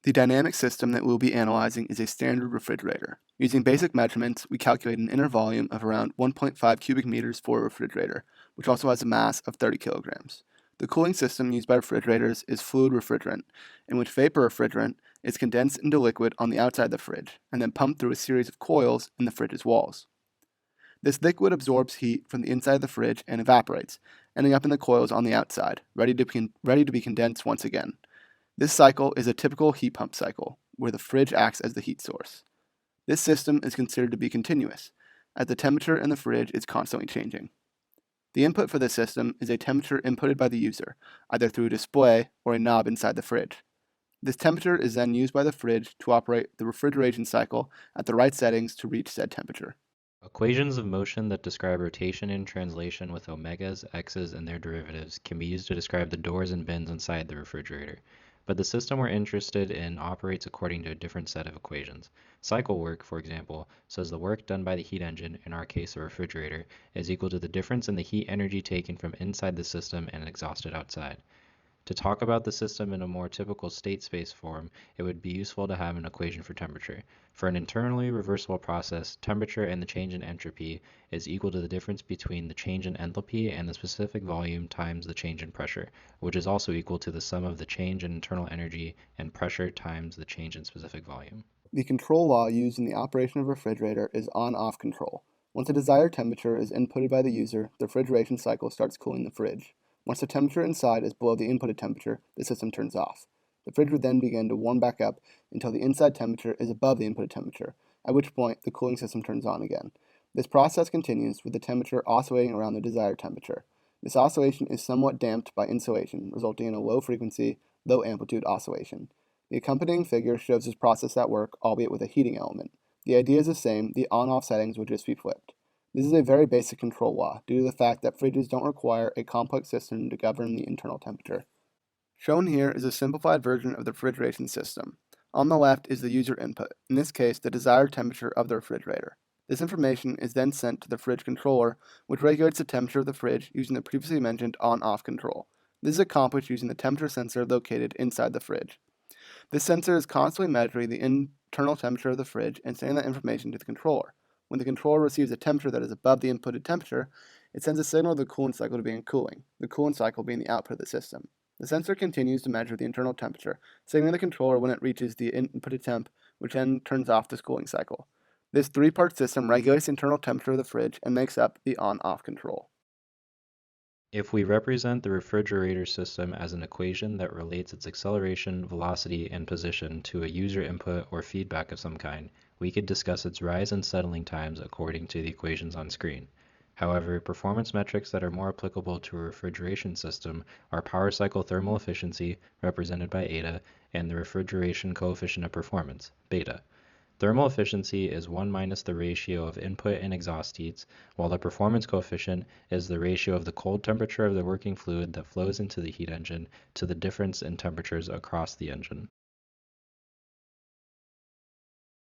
The dynamic system that we'll be analyzing is a standard refrigerator. Using basic measurements, we calculate an inner volume of around 1.5 cubic meters for a refrigerator, which also has a mass of 30 kilograms. The cooling system used by refrigerators is fluid refrigerant, in which vapor refrigerant is condensed into liquid on the outside of the fridge and then pumped through a series of coils in the fridge's walls. This liquid absorbs heat from the inside of the fridge and evaporates, ending up in the coils on the outside, ready to be condensed once again. This cycle is a typical heat pump cycle, where the fridge acts as the heat source. This system is considered to be continuous, as the temperature in the fridge is constantly changing. The input for this system is a temperature inputted by the user, either through a display or a knob inside the fridge. This temperature is then used by the fridge to operate the refrigeration cycle at the right settings to reach said temperature. Equations of motion that describe rotation in translation with omegas, x's, and their derivatives can be used to describe the doors and bins inside the refrigerator. But the system we're interested in operates according to a different set of equations. Cycle work, for example, says the work done by the heat engine, in our case a refrigerator, is equal to the difference in the heat energy taken from inside the system and exhausted outside. To talk about the system in a more typical state space form, it would be useful to have an equation for temperature. For an internally reversible process, temperature and the change in entropy is equal to the difference between the change in enthalpy and the specific volume times the change in pressure, which is also equal to the sum of the change in internal energy and pressure times the change in specific volume. The control law used in the operation of a refrigerator is on-off control. Once a desired temperature is inputted by the user, the refrigeration cycle starts cooling the fridge. Once the temperature inside is below the inputted temperature, the system turns off. The fridge would then begin to warm back up until the inside temperature is above the inputted temperature, at which point the cooling system turns on again. This process continues with the temperature oscillating around the desired temperature. This oscillation is somewhat damped by insulation, resulting in a low frequency, low amplitude oscillation. The accompanying figure shows this process at work, albeit with a heating element. The idea is the same, the on-off settings would just be flipped. This is a very basic control law, due to the fact that fridges don't require a complex system to govern the internal temperature. Shown here is a simplified version of the refrigeration system. On the left is the user input, in this case the desired temperature of the refrigerator. This information is then sent to the fridge controller, which regulates the temperature of the fridge using the previously mentioned on-off control. This is accomplished using the temperature sensor located inside the fridge. This sensor is constantly measuring the internal temperature of the fridge and sending that information to the controller. When the controller receives a temperature that is above the inputted temperature, it sends a signal to the coolant cycle to begin cooling, the coolant cycle being the output of the system. The sensor continues to measure the internal temperature, signaling the controller when it reaches the inputted temp, which then turns off this cooling cycle. This three-part system regulates the internal temperature of the fridge and makes up the on-off control. If we represent the refrigerator system as an equation that relates its acceleration, velocity, and position to a user input or feedback of some kind, we could discuss its rise and settling times according to the equations on screen. However, performance metrics that are more applicable to a refrigeration system are power cycle thermal efficiency, represented by eta, and the refrigeration coefficient of performance, beta. Thermal efficiency is 1 minus the ratio of input and exhaust heats, while the performance coefficient is the ratio of the cold temperature of the working fluid that flows into the heat engine to the difference in temperatures across the engine.